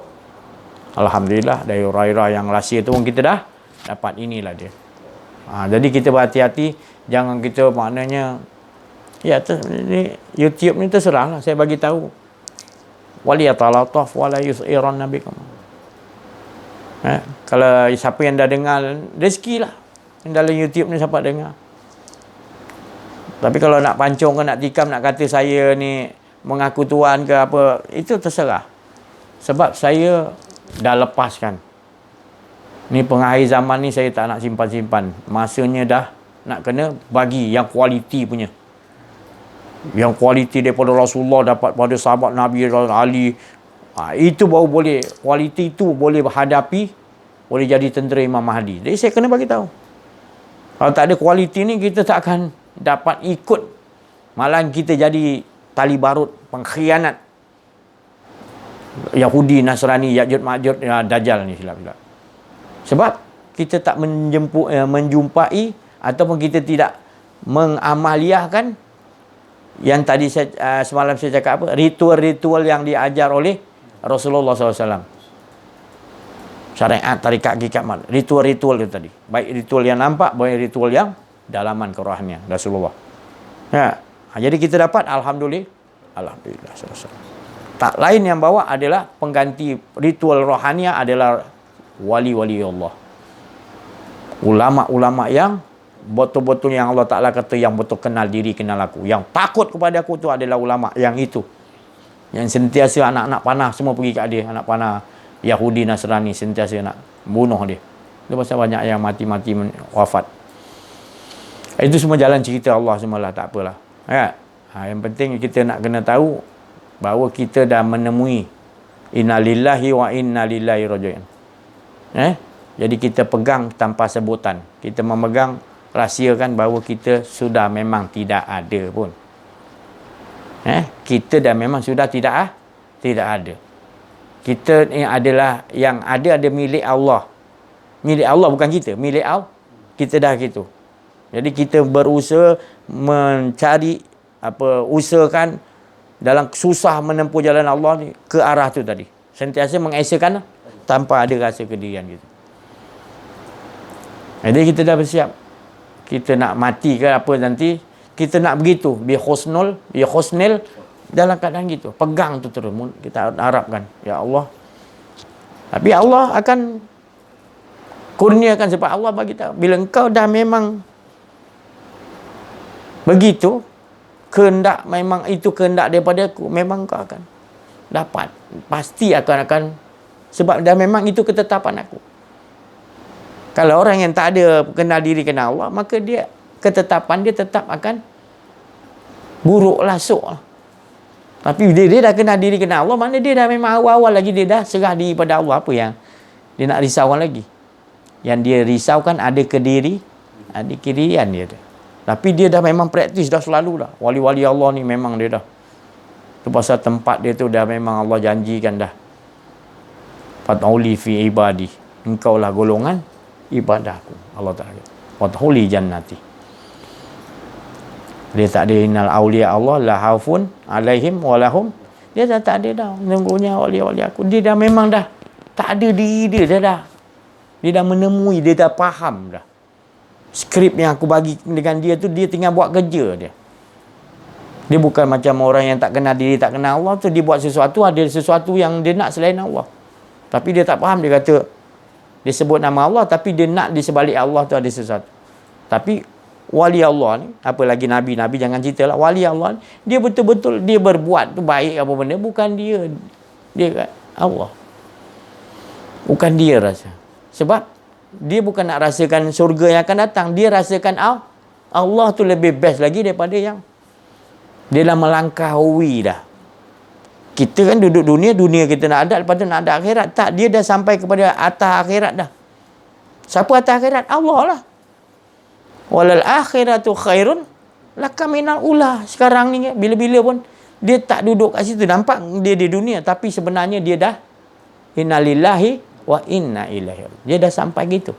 Alhamdulillah dari Hurairah yang rahsia tu pun kita dah dapat. Inilah dia. Jadi kita berhati-hati, jangan kita maknanya YouTube ni terserah lah, saya bagi tahu waliyatalataf wala yus'iran nabikum. Kalau siapa yang dah dengar, rezeki lah dalam YouTube ni siapa dengar. Tapi kalau nak pancung ke, nak tikam, nak kata saya ni mengaku Tuhan ke apa, itu terserah. Sebab saya dah lepaskan. Ni pengakhir zaman ni saya tak nak simpan-simpan. Masanya dah nak kena bagi yang kualiti punya. Yang kualiti daripada Rasulullah dapat pada sahabat Nabi Ali. Itu baru boleh, kualiti itu boleh berhadapi, boleh jadi tentera Imam Mahdi. Jadi saya kena bagi tahu. Kalau tak ada kualiti ni, kita tak akan dapat ikut. Malah kita jadi tali barut, pengkhianat Yahudi, Nasrani, Ya'jud, Ma'jud, Dajjal ni silap-silap. Sebab kita tak menjumpai ataupun kita tidak mengamaliahkan yang tadi semalam saya cakap apa? Ritual-ritual yang diajar oleh Rasulullah SAW. Syariat, tarikat, hakikat, ritual-ritual itu tadi. Baik ritual yang nampak, baik ritual yang dalaman kerohanian Rasulullah. Jadi kita dapat, Alhamdulillah. Alhamdulillah. Tak lain yang bawa adalah pengganti ritual rohania adalah wali-wali Allah. Ulama-ulama yang betul-betul yang Allah Ta'ala kata yang betul kenal diri, kenal aku. Yang takut kepada aku tu adalah ulama yang itu. Yang sentiasa anak-anak panah semua pergi kat dia. Anak panah Yahudi, Nasrani sentiasa nak bunuh dia. Itu pasal banyak yang mati-mati wafat. Itu semua jalan cerita Allah semalah, tak apalah. Yang penting kita nak kena tahu bahawa kita dah menemui innalillahi wa inna ilaihi raji'un. Jadi kita pegang tanpa sebutan. Kita memegang, rahsiakan bahawa kita sudah memang tidak ada pun. Kita dah memang sudah tidak ada. Kita ni adalah yang ada milik Allah. Milik Allah bukan kita, milik Allah. Kita dah gitu. Jadi kita berusaha mencari usahakan dalam susah menempuh jalan Allah ni ke arah tu tadi. Sentiasa mengesakan tanpa ada rasa kedirian gitu. Jadi kita dah bersiap. Kita nak mati ke apa nanti, kita nak begitu bi husnul dalam keadaan gitu. Pegang tu terus, kita harapkan ya Allah. Tapi Allah akan kurniakan sebab Allah bagi tahu bila engkau dah memang begitu, kehendak memang itu kehendak daripada aku, memang kau akan dapat. Pasti akan sebab dah memang itu ketetapan aku. Kalau orang yang tak ada kenal diri, kenal Allah, maka dia ketetapan dia tetap akan buruk lasuk lah. Tapi dia dah kenal diri, kenal Allah, mana dia dah memang awal-awal lagi dia dah serah diri pada Allah. Apa yang dia nak risaukan lagi? Yang dia risaukan ada kedirian dia tu. Tapi dia dah memang praktis dah selalu dah. Wali-wali Allah ni memang dia dah. Tu pasal tempat dia tu dah memang Allah janjikan dah. Fat'uli fi ibadi. Engkau lah golongan ibadahku. Allah Ta'ala. Fat'uli jannati. Dia tak ada innal awliya Allah la haufun alaihim walahum. Dia dah tak ada dah. Sungguhnya wali-wali aku. Dia dah memang dah tak ada diri dia dah. Dia dah menemui, dia dah faham dah. Skrip yang aku bagi dengan dia tu, dia tinggal buat kerja dia. Dia bukan macam orang yang tak kenal diri, tak kenal Allah tu, dia buat sesuatu, ada sesuatu yang dia nak selain Allah. Tapi dia tak faham, dia kata dia sebut nama Allah tapi dia nak di sebalik Allah tu ada sesuatu. Tapi wali Allah ni, apa lagi Nabi jangan cerita lah. Wali Allah ni, dia betul-betul dia berbuat tu baik apa benda, bukan dia Allah. Bukan dia rasa. Sebab dia bukan nak rasakan syurga yang akan datang, dia rasakan Allah tu lebih best lagi daripada yang dia dah melangkaui dah. Kita kan duduk dunia kita nak ada, lepas tu nak ada akhirat. Tak, dia dah sampai kepada atas akhirat dah. Siapa atas akhirat? Allah lah. Walal akhiratu khairun laka minal ula. Sekarang ni bila-bila pun dia tak duduk kat situ. Nampak dia di dunia, tapi sebenarnya dia dah innalillahi wa inna ilaihi. Dia dah sampai gitu.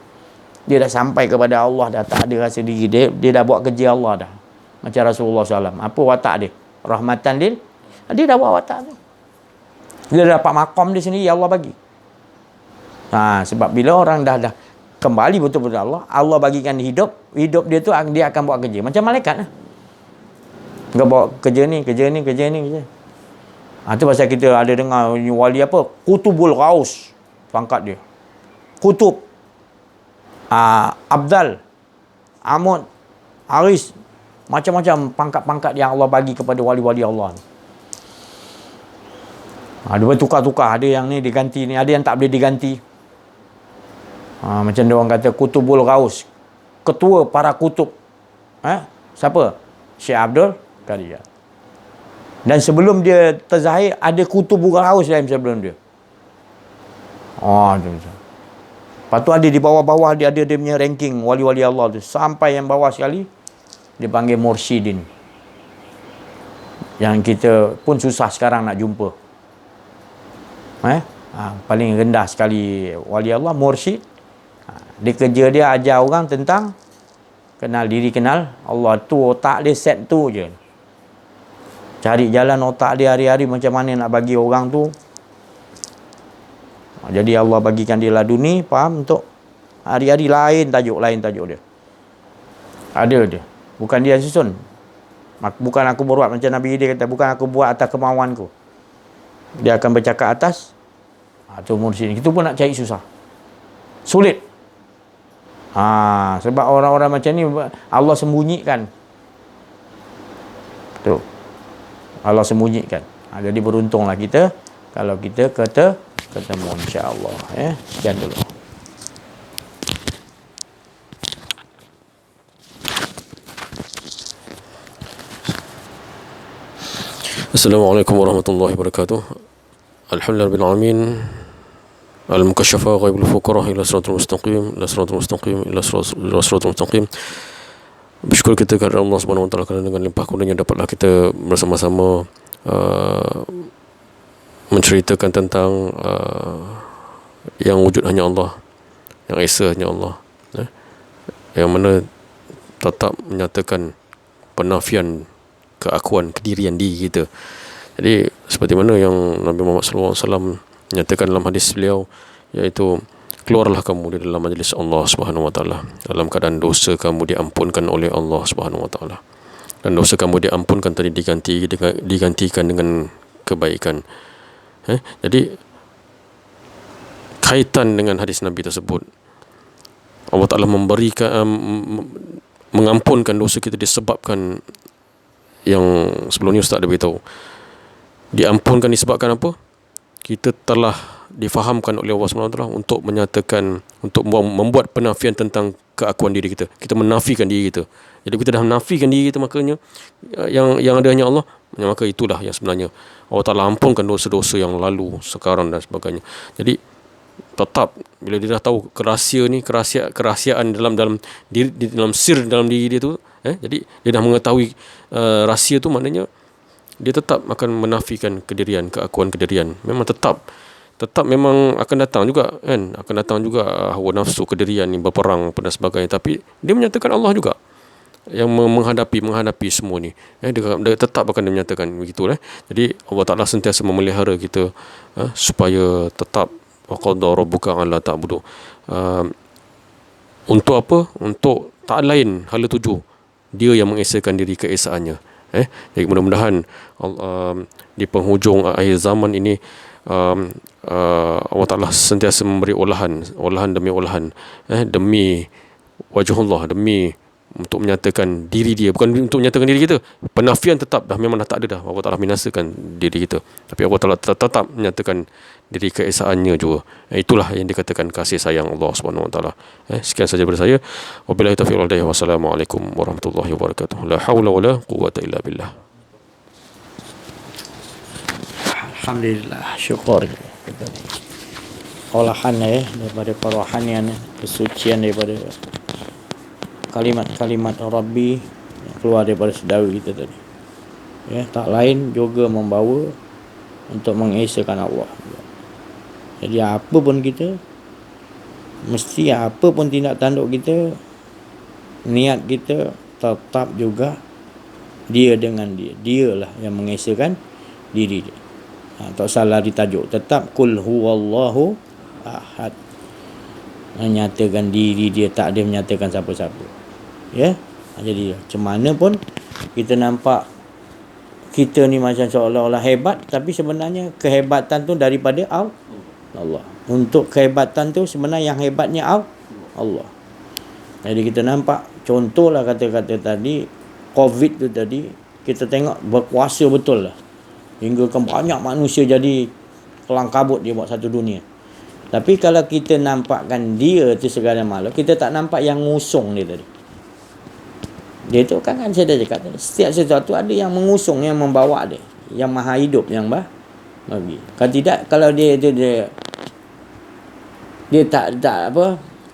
Dia dah sampai kepada Allah, dah tak ada rasa diri. Dia dah buat kerja Allah dah. Macam Rasulullah SAW. Apa watak dia? Rahmatan lil. Dia dah buat watak tu. Dia dapat makom di sini, Allah bagi. Sebab bila orang dah kembali betul-betul Allah bagikan hidup dia tu dia akan buat kerja. Macam malaikat lah. Dia buat kerja ni. Tu pasal kita ada dengar wali apa? Qutubul Ghaus. Pangkat dia. Kutub. Abdal. Amud. Haris. Macam-macam pangkat-pangkat yang Allah bagi kepada wali-wali Allah ni. Dia bertukar-tukar. Ada yang ni diganti ni, ada yang tak boleh diganti. Macam dia orang kata Kutubul Ghaus, ketua para kutub. Siapa? Syekh Abdul Qadir. Dan sebelum dia terzahir, ada Kutubul Ghaus lain sebelum dia. Lepas tu ada di bawah-bawah dia punya ranking wali-wali Allah tu. Sampai yang bawah sekali dia panggil Mursyidin. Yang kita pun susah sekarang nak jumpa. Paling rendah sekali wali Allah, Mursyid. Dia kerja dia ajar orang tentang kenal diri, kenal Allah. Tu otak dia set tu je. Cari jalan otak dia hari-hari macam mana nak bagi orang tu. Jadi Allah bagikan dia laduni, faham, untuk hari-hari lain tajuk dia. Ada dia. Bukan dia susun. Bukan aku buat macam Nabi dia kata, bukan aku buat atas kemauanku. Dia akan bercakap atas. Tu Mursyid. Itu pun nak cari susah. Sulit. Sebab orang-orang macam ni Allah sembunyikan. Tu. Allah sembunyikan. Jadi beruntunglah kita kalau kita ketemu, insya-Allah. Sekian dulu. Assalamualaikum warahmatullahi wabarakatuh. Alhamdulillah rabbil alamin. Al-mukasyafa ghaibul fuqara ila siratal mustaqim, ila siratal mustaqim, ila siratal mustaqim. Bersyukur kita kepada Allah Subhanahu wa taala kerana dengan limpah kurnianya dapatlah kita bersama-sama menceritakan tentang yang wujud hanya Allah, yang esa hanya Allah, yang mana tetap menyatakan penafian keakuan kedirian diri kita. Jadi seperti mana yang Nabi Muhammad SAW menyatakan dalam hadis beliau, iaitu keluarlah kamu di dalam majlis Allah Subhanahu wa taala dalam keadaan dosa kamu diampunkan oleh Allah Subhanahu wa taala, dan dosa kamu diampunkan tadi digantikan dengan kebaikan. Jadi kaitan dengan hadis Nabi tersebut, Allah Taala memberikan mengampunkan dosa kita disebabkan yang sebelumnya Ustaz ada beritahu. Diampunkan disebabkan apa? Kita telah difahamkan oleh Allah SWT untuk menyatakan, untuk membuat penafian tentang keakuan diri kita. Kita menafikan diri kita. Jadi kita dah menafikan diri kita, makanya yang ada hanya Allah, maka itulah yang sebenarnya Allah Ta'ala ampunkan dosa-dosa yang lalu, sekarang dan sebagainya. Jadi tetap bila dia dah tahu kerahsiaan dalam diri, dalam sir dalam diri dia tu, jadi dia dah mengetahui rahsia tu, maknanya dia tetap akan menafikan kedirian, keakuan kedirian. Memang tetap memang akan datang juga kan, akan datang juga hawa nafsu, kedirian ni berperang dan sebagainya, tapi dia menyatakan Allah juga yang menghadapi semua ni. Dia tetap akan menyatakan begitu. Jadi Allah Ta'ala sentiasa memelihara kita supaya tetap wa qadha rabbuka alla ta'budu. Untuk apa? Untuk tak lain hala tuju, dia yang mengesakan diri keesaannya. Jadi mudah-mudahan di penghujung akhir zaman ini Allah Ta'ala sentiasa memberi olahan demi olahan, demi wajhullah, demi untuk menyatakan diri dia, bukan untuk menyatakan diri kita. Penafian tetap dah, memang dah tak ada dah, Allah Ta'ala binasakan diri kita, tapi Allah Ta'ala tetap menyatakan diri keesaannya juga. Itulah yang dikatakan kasih sayang Allah Subhanahu Wa Ta'ala. Sekian saja daripada saya. Wabillahi taufiq wal hidayah. Wassalamualaikum warahmatullahi wabarakatuh. La haula wala quwwata illa billah. Alhamdulillah, syukur kita ni. Olahan daripada kerohanian, kesucian daripada kalimat-kalimat Rabbi yang keluar daripada sedawi kita tadi. Tak lain juga membawa untuk mengesakan Allah. Jadi apa pun kita, mesti apa pun tindak tanduk kita, niat kita tetap juga dia dengan dia. Dialah yang mengesakan diri dia. Tak salah ditajuk. Tetap kul huwallahu ahad. Menyatakan diri dia, tak ada menyatakan siapa-siapa. Jadi macam mana pun kita nampak kita ni macam seolah-olah hebat, tapi sebenarnya kehebatan tu daripada Allah. Untuk kehebatan tu sebenarnya yang hebatnya Allah. Jadi kita nampak, contohlah kata-kata tadi, COVID tu tadi, kita tengok berkuasa betul lah. Hingga kan banyak manusia jadi kelang kabut dia buat satu dunia. Tapi kalau kita nampakkan dia tu segala makhluk, kita tak nampak yang ngusung dia tadi. Dia tu kan saya dah cakap tadi, setiap sesuatu ada yang mengusung, yang membawa dia, yang maha hidup, yang bagi. Kalau tidak, kalau dia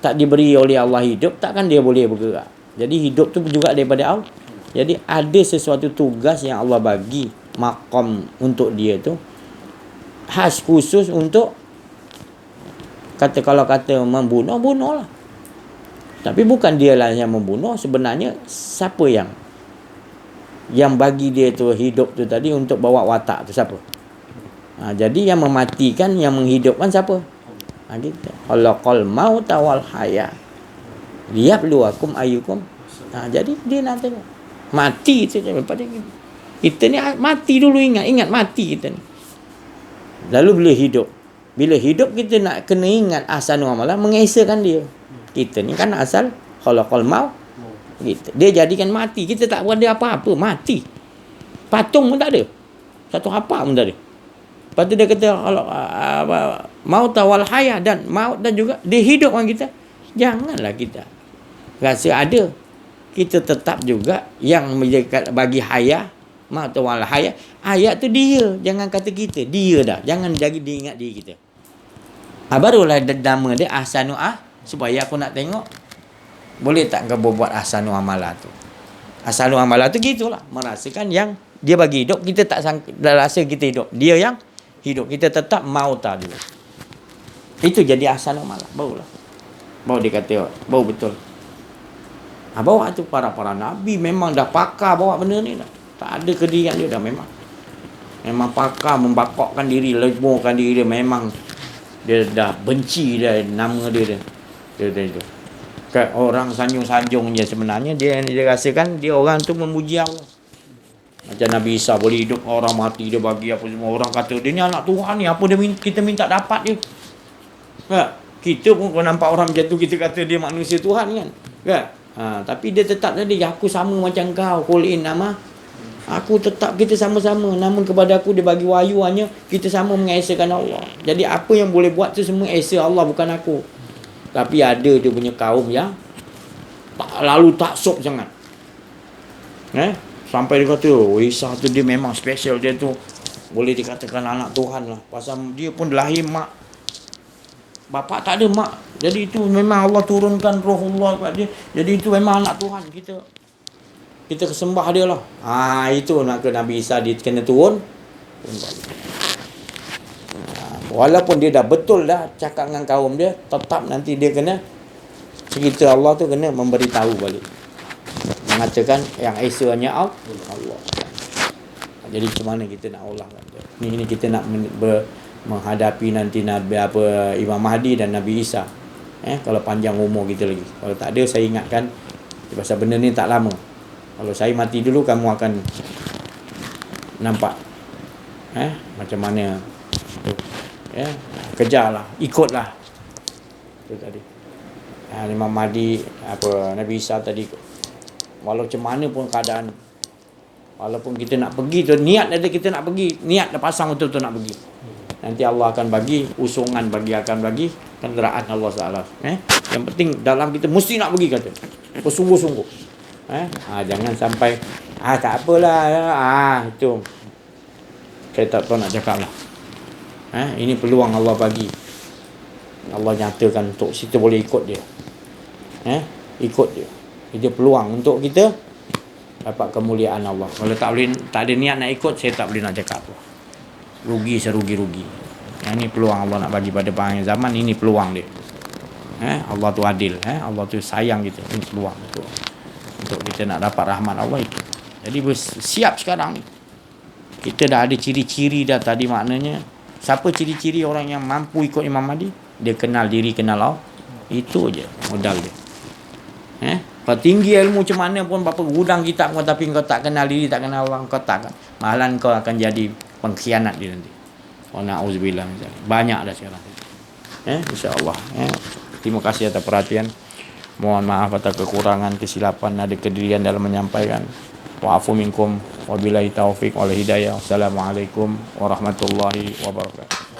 tak diberi oleh Allah hidup, takkan dia boleh bergerak. Jadi hidup tu juga daripada Allah. Jadi ada sesuatu tugas yang Allah bagi, maqam untuk dia tu khas khusus untuk kalau kata membunuh, bunuhlah. Tapi bukan dia lah yang membunuh. Sebenarnya siapa yang bagi dia tu hidup tu tadi untuk bawa watak tu siapa? Jadi yang mematikan, yang menghidupkan siapa? Gitu. Khalaqal mauta wal haya liyabluwakum ayyukum. Jadi dia nak tengok mati tu daripada kita ni mati dulu, ingat mati kita ni. Lalu bila hidup kita nak kena ingat ahsanu amalan, mengesakan dia. Kita ni kan asal khalaqal maut gitu. Dia jadikan mati, kita tak ada apa-apa, mati. Patung pun tak ada, satu apa pun tak ada. Lepas tu dia kata maut wal haya, dan maut dan juga dia hidupkan kita. Janganlah kita rasa ada. Kita tetap juga yang bagi haya, maut wal haya. Ayat tu dia, jangan kata kita. Dia dah, jangan jadi diingat diri kita. Barulah nama dia ahsanu supaya aku nak tengok boleh tak kau buat ahsanu amalah tu. Ahsanu amalah tu gitulah, merasakan yang dia bagi hidup, kita tak rasa kita hidup, dia yang hidup, kita tetap mauta dulu. Itu jadi ahsanu amalah, baru dia kata baru betul. Bawa tu para nabi memang dah pakar bawa benda ni dah. Tak ada kedirian dia dah, memang pakar membakokkan diri, lemburkan diri dia. Memang dia dah benci dia nama dia itu. Kan orang sanjung-sanjung je, sebenarnya dia rasakan dia orang tu memuji Allah. Macam Nabi Isa boleh hidup orang mati, dia bagi apa semua. Orang kata dia ni anak Tuhan ni, apa kita minta dapat dia. Kita pun kalau nampak orang macam tu, kita kata dia manusia Tuhan kan. Tapi dia tetap tadi, aku sama macam kau, qulin nama aku, tetap kita sama-sama. Namun kepada aku dia bagi wahyu, hanya kita sama mengesakan Allah. Jadi apa yang boleh buat tu semua esa Allah, bukan aku. Tapi ada dia punya kaum yang lalu taksub sangat. Sampai dia kata, Isa tu dia memang special, dia tu boleh dikatakan anak Tuhan lah. Pasal dia pun lahir mak, bapa tak ada mak. Jadi itu memang Allah turunkan rohullah kepada dia. Jadi itu memang anak Tuhan. Kita kesembah dia lah. Itu nak ke Nabi Isa dia kena turun. Walaupun dia dah betul dah cakap dengan kaum dia, tetap nanti dia kena cerita Allah tu kena memberitahu balik, mengatakan yang esanya Allah. Jadi macam mana kita nak olah kan? Ni kita nak menghadapi nanti Nabi Imam Mahdi dan Nabi Isa. Kalau panjang umur kita lagi. Kalau tak ada, saya ingatkan pasal benda ni tak lama. Kalau saya mati dulu, kamu akan nampak macam mana tu. Ya, kejarlah, ikutlah. Itu tadi. Imam Mahdi, Nabi Isa tadi, walau macam mana pun keadaan, walaupun kita nak pergi tu, niat ada kita nak pergi, niat dah pasang betul-betul nak pergi. Nanti Allah akan bagi usungan, akan bagi kenderaan Allah Taala. Yang penting dalam kita mesti nak pergi kata. Bersungguh-sungguh. Jangan sampai tak apalah. Itu saya tak tahu nak cakap lah. Ini peluang Allah bagi. Allah nyatakan untuk kita boleh ikut dia. Ikut dia. Dia peluang untuk kita dapat kemuliaan Allah. Kalau tak ada niat nak ikut, saya tak boleh nak cakap apa. Rugi serugi-rugi. Yang ni peluang Allah nak bagi pada penghujung zaman. Ini peluang dia. Allah tu adil. Allah tu sayang kita. Ini peluang untuk kita nak dapat rahmat Allah itu. Jadi bersiap sekarang ni. Kita dah ada ciri-ciri dah tadi, maknanya siapa ciri-ciri orang yang mampu ikut Imam Mahdi? Dia kenal diri, kenal Allah. Itu je modal dia. Kau tinggi ilmu macam mana pun, berapa gudang kitab kau, tapi kau tak kenal diri, tak kenal Allah, kau tak, malah kau akan jadi pengkhianat dia nanti. Wa na'udzubillah misalnya. Banyak dah sekarang. InsyaAllah. Terima kasih atas perhatian. Mohon maaf atas kekurangan, kesilapan, ada kedirian dalam menyampaikan. Wa'afu minkum. Wabillahi taufiq wal hidayah. Assalamualaikum warahmatullahi wabarakatuh.